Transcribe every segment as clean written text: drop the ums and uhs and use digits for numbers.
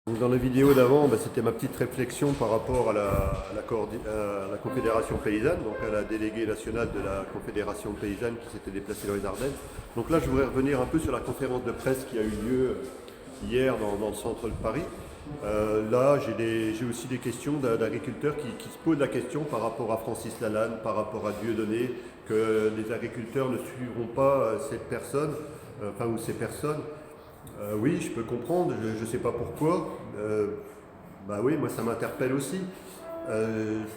Donc dans la vidéo d'avant, c'était ma petite réflexion par rapport à la Confédération paysanne, donc à la déléguée nationale de la Confédération paysanne qui s'était déplacée dans les Ardennes. Donc là, je voudrais revenir un peu sur la conférence de presse qui a eu lieu hier dans le centre de Paris. Là, j'ai aussi des questions d'agriculteurs qui se posent la question par rapport à Francis Lalanne, par rapport à Dieudonné, que les agriculteurs ne suivront pas cette personne, ou ces personnes. Oui, je peux comprendre, je ne sais pas pourquoi. Oui, moi ça m'interpelle aussi.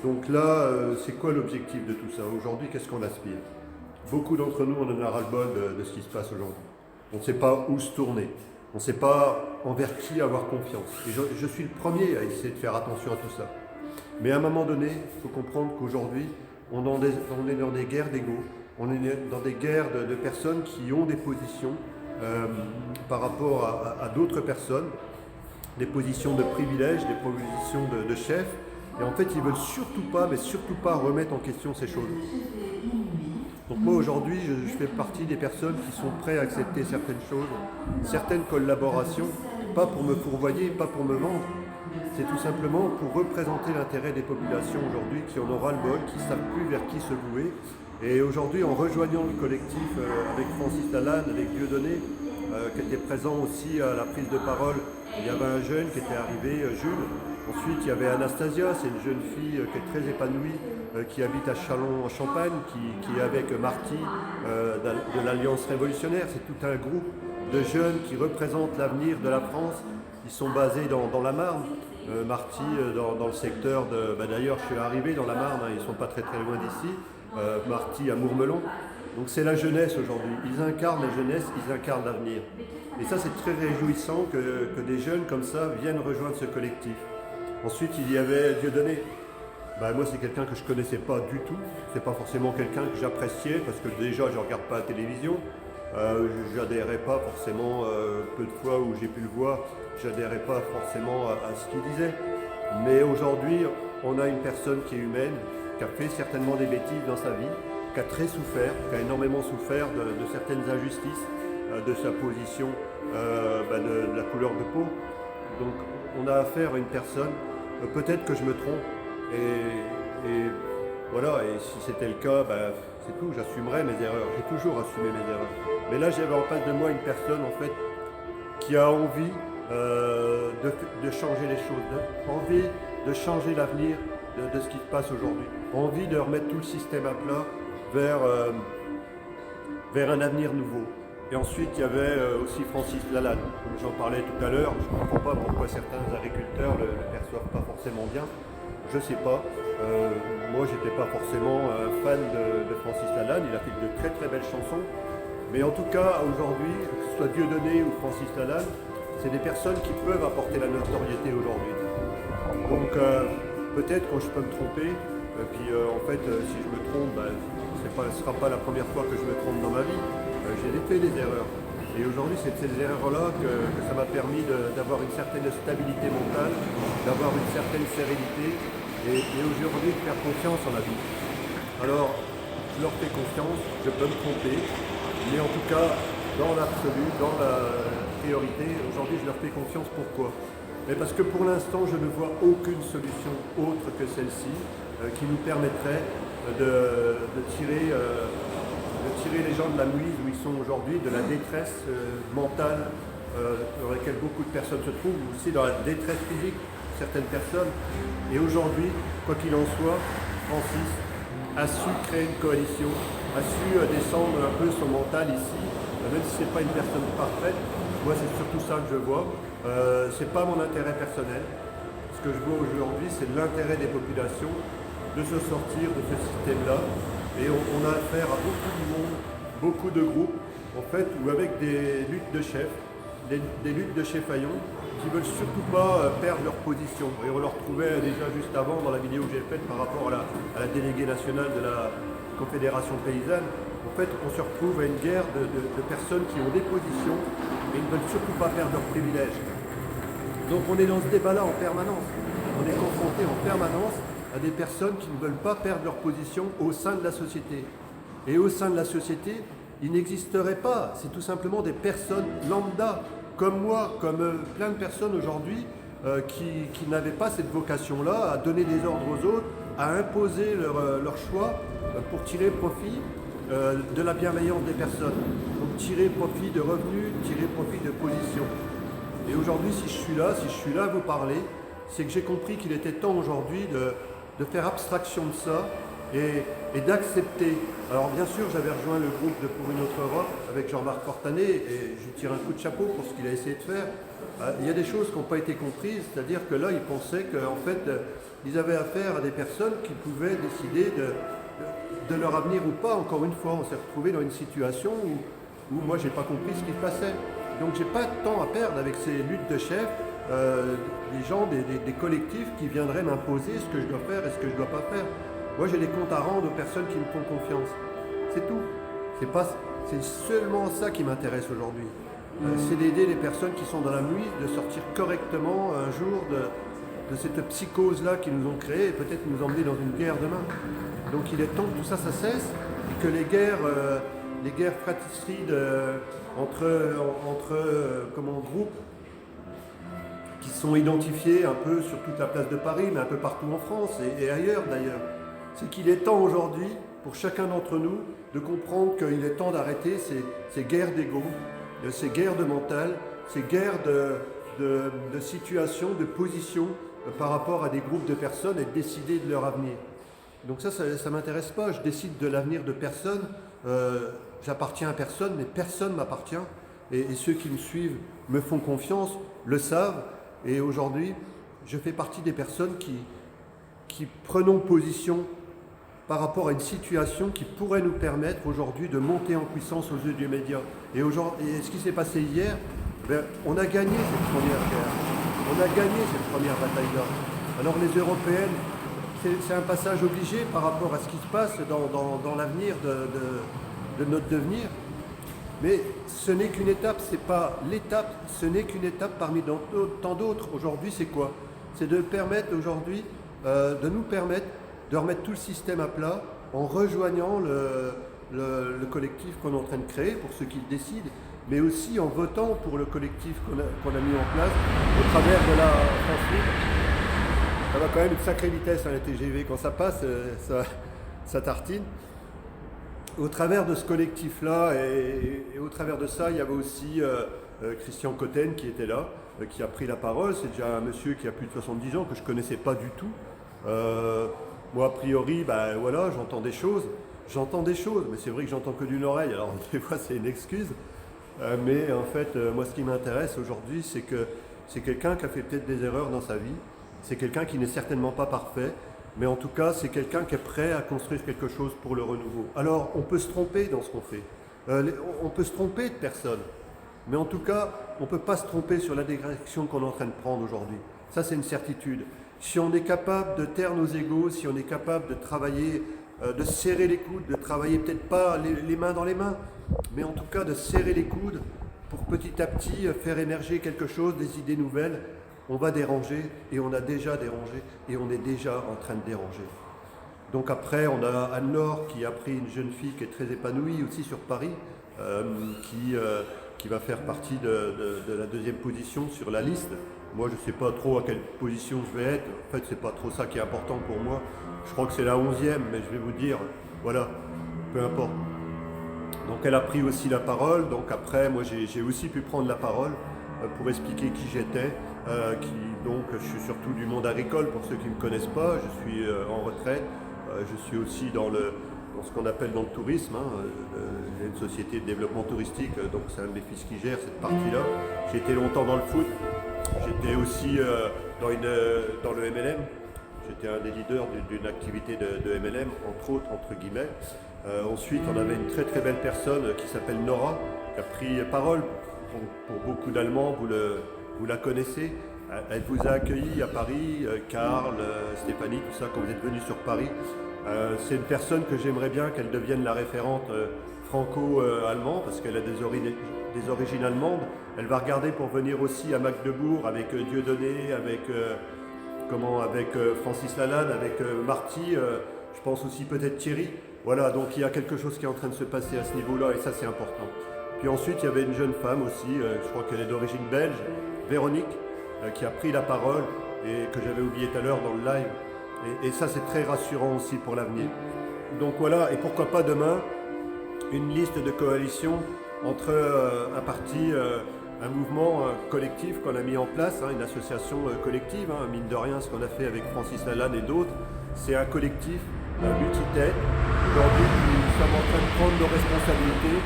Donc là, c'est quoi l'objectif de tout ça? Aujourd'hui, qu'est-ce qu'on aspire? Beaucoup d'entre nous, on en a ras-le-bol de ce qui se passe aujourd'hui. On ne sait pas où se tourner. On ne sait pas envers qui avoir confiance. Et je suis le premier à essayer de faire attention à tout ça. Mais à un moment donné, il faut comprendre qu'aujourd'hui, on est dans des guerres d'ego. On est dans des guerres de personnes qui ont des positions par rapport à d'autres personnes, des positions de privilèges, des positions de chefs. Et en fait, ils ne veulent surtout pas remettre en question ces choses. Donc moi aujourd'hui, je fais partie des personnes qui sont prêtes à accepter certaines choses, certaines collaborations, pas pour me fourvoyer, pas pour me vendre. C'est tout simplement pour représenter l'intérêt des populations aujourd'hui qui en ont ras-le-bol, qui ne savent plus vers qui se vouer. Et aujourd'hui, en rejoignant le collectif avec Francis Lalanne, avec Dieudonné, qui était présent aussi à la prise de parole, il y avait un jeune qui était arrivé, Jules. Ensuite, il y avait Anastasia, c'est une jeune fille qui est très épanouie, qui habite à Châlons en Champagne, qui est avec Marty de l'Alliance révolutionnaire. C'est tout un groupe de jeunes qui représentent l'avenir de la France. Ils sont basés dans la Marne. Marty dans le secteur de... d'ailleurs, je suis arrivé dans la Marne, ils ne sont pas très loin d'ici. Marty à Mourmelon. Donc c'est la jeunesse aujourd'hui. Ils incarnent la jeunesse, ils incarnent l'avenir. Et ça, c'est très réjouissant que des jeunes comme ça viennent rejoindre ce collectif. Ensuite, il y avait Dieudonné. Moi, c'est quelqu'un que je ne connaissais pas du tout. C'est pas forcément quelqu'un que j'appréciais parce que déjà, je ne regarde pas la télévision. Je n'adhérais pas forcément, peu de fois où j'ai pu le voir, je n'adhérais pas forcément à ce qu'il disait. Mais aujourd'hui, on a une personne qui est humaine, qui a fait certainement des bêtises dans sa vie, qui a très souffert, qui a énormément souffert de certaines injustices, de sa position, de la couleur de peau. Donc on a affaire à une personne, peut-être que je me trompe, et voilà, et si c'était le cas, c'est tout, j'assumerai mes erreurs, j'ai toujours assumé mes erreurs. Mais là j'avais en face de moi une personne en fait qui a envie de changer les choses, envie de changer l'avenir de ce qui se passe aujourd'hui, envie de remettre tout le système à plat vers un avenir nouveau. Et ensuite, il y avait aussi Francis Lalanne, comme j'en parlais tout à l'heure. Je ne comprends pas pourquoi certains agriculteurs ne le perçoivent pas forcément bien. Je ne sais pas. Moi, je n'étais pas forcément fan de Francis Lalanne. Il a fait de très belles chansons. Mais en tout cas, aujourd'hui, que ce soit Dieudonné ou Francis Lalanne, c'est des personnes qui peuvent apporter la notoriété aujourd'hui. Donc, peut-être que je peux me tromper. Et puis, si je me trompe, ce ne sera pas la première fois que je me trompe dans ma vie. J'ai fait des erreurs. Et aujourd'hui, c'est ces erreurs-là que ça m'a permis d'avoir une certaine stabilité mentale, d'avoir une certaine sérénité et aujourd'hui de faire confiance en la vie. Alors, je leur fais confiance, je peux me tromper, mais en tout cas, dans l'absolu, dans la priorité, aujourd'hui, je leur fais confiance. Pourquoi? Mais parce que pour l'instant, je ne vois aucune solution autre que celle-ci qui nous permettrait de tirer les gens de la mouise où ils sont aujourd'hui, de la détresse mentale dans laquelle beaucoup de personnes se trouvent, aussi dans la détresse physique de certaines personnes. Et aujourd'hui, quoi qu'il en soit, Francis a su créer une coalition, a su descendre un peu son mental ici, même si ce n'est pas une personne parfaite. Moi, c'est surtout ça que je vois. Ce n'est pas mon intérêt personnel. Ce que je vois aujourd'hui, c'est l'intérêt des populations de se sortir de ce système-là. Et on a affaire à beaucoup de monde, beaucoup de groupes, en fait, ou avec des luttes de chefs, des luttes de cheffaillons, qui ne veulent surtout pas perdre leur position. Et on le retrouvait déjà juste avant dans la vidéo que j'ai faite par rapport à la déléguée nationale de la Confédération paysanne. En fait, on se retrouve à une guerre de personnes qui ont des positions et ne veulent surtout pas perdre leurs privilèges. Donc on est dans ce débat-là en permanence. On est confronté en permanence à des personnes qui ne veulent pas perdre leur position au sein de la société. Et au sein de la société, il n'existerait pas, c'est tout simplement des personnes lambda, comme moi, comme plein de personnes aujourd'hui, qui n'avaient pas cette vocation-là à donner des ordres aux autres, à imposer leur choix pour tirer profit de la bienveillance des personnes. Donc tirer profit de revenus, tirer profit de position. Et aujourd'hui, si je suis là à vous parler, c'est que j'ai compris qu'il était temps aujourd'hui de faire abstraction de ça et d'accepter. Alors bien sûr, j'avais rejoint le groupe de Pour une autre Europe avec Jean-Marc Fortanet et je lui tire un coup de chapeau pour ce qu'il a essayé de faire. Il y a des choses qui n'ont pas été comprises, c'est-à-dire que là, ils pensaient qu'en fait, ils avaient affaire à des personnes qui pouvaient décider de leur avenir ou pas. Encore une fois, on s'est retrouvé dans une situation où moi, j'ai pas compris ce qui se passait. Donc, j'ai pas de temps à perdre avec ces luttes de chefs, des gens, des collectifs qui viendraient m'imposer ce que je dois faire et ce que je dois pas faire. Moi, j'ai des comptes à rendre aux personnes qui me font confiance. C'est tout. C'est seulement ça qui m'intéresse aujourd'hui. C'est d'aider les personnes qui sont dans la nuit de sortir correctement un jour de cette psychose-là qu'ils nous ont créée et peut-être nous emmener dans une guerre demain. Donc il est temps que tout ça cesse et que les guerres fratricides entre groupes qui sont identifiés un peu sur toute la place de Paris, mais un peu partout en France et ailleurs d'ailleurs, c'est qu'il est temps aujourd'hui pour chacun d'entre nous de comprendre qu'il est temps d'arrêter ces guerres d'ego, ces guerres de mental, ces guerres de situation, de position par rapport à des groupes de personnes et de décider de leur avenir. Donc ça ne m'intéresse pas, je décide de l'avenir de personne, j'appartiens à personne, mais personne m'appartient. Et ceux qui me suivent me font confiance, le savent. Et aujourd'hui, je fais partie des personnes qui prenons position par rapport à une situation qui pourrait nous permettre aujourd'hui de monter en puissance aux yeux des médias. Et ce qui s'est passé hier, on a gagné cette première guerre, on a gagné cette première bataille-là. Alors les Européennes, c'est un passage obligé par rapport à ce qui se passe dans l'avenir de notre devenir. Mais ce n'est qu'une étape, c'est pas l'étape, ce n'est qu'une étape parmi tant d'autres. Aujourd'hui, c'est quoi? C'est de permettre aujourd'hui, de nous permettre de remettre tout le système à plat en rejoignant le collectif qu'on est en train de créer pour ceux qui le décident, mais aussi en votant pour le collectif qu'on a mis en place au travers de la France Libre. Ça va quand même une sacrée vitesse, la TGV, quand ça passe, ça tartine. Au travers de ce collectif-là et au travers de ça, il y avait aussi Christian Cotten qui était là, qui a pris la parole. C'est déjà un monsieur qui a plus de 70 ans que je ne connaissais pas du tout. Moi, a priori, voilà, j'entends des choses, mais c'est vrai que j'entends que d'une oreille, alors des fois c'est une excuse. Mais en fait, moi, ce qui m'intéresse aujourd'hui, c'est que c'est quelqu'un qui a fait peut-être des erreurs dans sa vie, c'est quelqu'un qui n'est certainement pas parfait, mais en tout cas, c'est quelqu'un qui est prêt à construire quelque chose pour le renouveau. Alors, on peut se tromper dans ce qu'on fait, on peut se tromper de personne, mais en tout cas, on ne peut pas se tromper sur la direction qu'on est en train de prendre aujourd'hui. Ça, c'est une certitude. Si on est capable de taire nos égos, si on est capable de travailler, de serrer les coudes, de travailler peut-être pas les mains dans les mains, mais en tout cas de serrer les coudes pour petit à petit faire émerger quelque chose, des idées nouvelles, on va déranger et on a déjà dérangé et on est déjà en train de déranger. Donc après, on a Anne-Laure qui a pris une jeune fille qui est très épanouie aussi sur Paris, qui va faire partie de la deuxième position sur la liste. Moi, je ne sais pas trop à quelle position je vais être. En fait, c'est pas trop ça qui est important pour moi. Je crois que c'est la 11e, mais je vais vous dire, voilà, peu importe. Donc elle a pris aussi la parole. Donc après, moi, j'ai aussi pu prendre la parole pour expliquer qui j'étais. Donc, je suis surtout du monde agricole, pour ceux qui ne me connaissent pas. Je suis en retraite. Je suis aussi dans ce qu'on appelle dans le tourisme. J'ai une société de développement touristique, donc c'est un de mes fils qui gère cette partie-là. J'ai été longtemps dans le foot. J'étais aussi dans le MLM. J'étais un des leaders d'une activité de MLM, entre guillemets. Ensuite, on avait une très très belle personne qui s'appelle Nora, qui a pris parole pour beaucoup d'Allemands. Vous la connaissez. Elle vous a accueilli à Paris, Karl, Stéphanie, tout ça, quand vous êtes venus sur Paris. C'est une personne que j'aimerais bien qu'elle devienne la référente franco-allemande, parce qu'elle a des origines allemandes. Elle va regarder pour venir aussi à Magdebourg avec Dieudonné, avec Francis Lalanne, avec Marty, je pense aussi peut-être Thierry. Voilà, donc il y a quelque chose qui est en train de se passer à ce niveau-là et ça c'est important. Puis ensuite il y avait une jeune femme aussi, je crois qu'elle est d'origine belge, Véronique, qui a pris la parole et que j'avais oublié tout à l'heure dans le live. Et ça, c'est très rassurant aussi pour l'avenir. Donc voilà, et pourquoi pas demain, une liste de coalition entre un parti, un mouvement collectif qu'on a mis en place, une association collective, mine de rien, ce qu'on a fait avec Francis Lalanne et d'autres, c'est un collectif multitête. Aujourd'hui, nous sommes en train de prendre nos responsabilités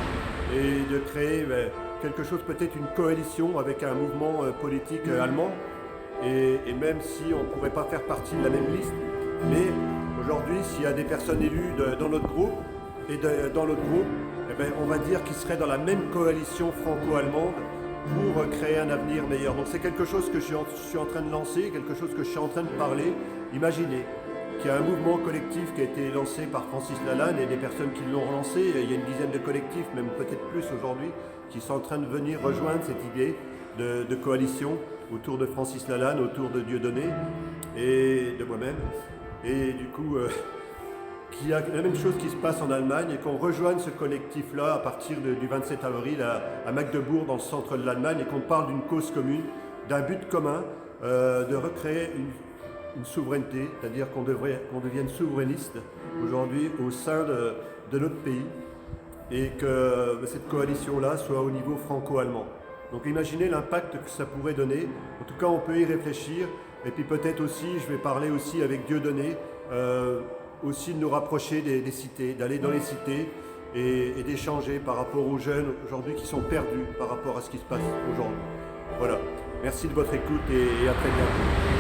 et de créer quelque chose, peut-être une coalition avec un mouvement politique allemand. Et même si on ne pourrait pas faire partie de la même liste, mais aujourd'hui, s'il y a des personnes élues dans notre groupe, on va dire qu'ils seraient dans la même coalition franco-allemande pour créer un avenir meilleur. Donc c'est quelque chose que je suis en train de lancer, quelque chose que je suis en train de parler. Imaginez qu'il y a un mouvement collectif qui a été lancé par Francis Lalanne et des personnes qui l'ont lancé. Il y a une dizaine de collectifs, même peut-être plus aujourd'hui, qui sont en train de venir rejoindre cette idée de coalition autour de Francis Lalanne, autour de Dieudonné et de moi-même. Et du coup, qu'il y a la même chose qui se passe en Allemagne et qu'on rejoigne ce collectif-là à partir du 27 avril à Magdebourg, dans le centre de l'Allemagne, et qu'on parle d'une cause commune, d'un but commun, de recréer une souveraineté, c'est-à-dire qu'on devienne souverainiste aujourd'hui au sein de notre pays et que cette coalition-là soit au niveau franco-allemand. Donc imaginez l'impact que ça pourrait donner. En tout cas, on peut y réfléchir. Et puis peut-être aussi, je vais parler aussi avec Dieudonné, aussi de nous rapprocher des cités, d'aller dans les cités et d'échanger par rapport aux jeunes aujourd'hui qui sont perdus par rapport à ce qui se passe aujourd'hui. Voilà. Merci de votre écoute et à très bientôt.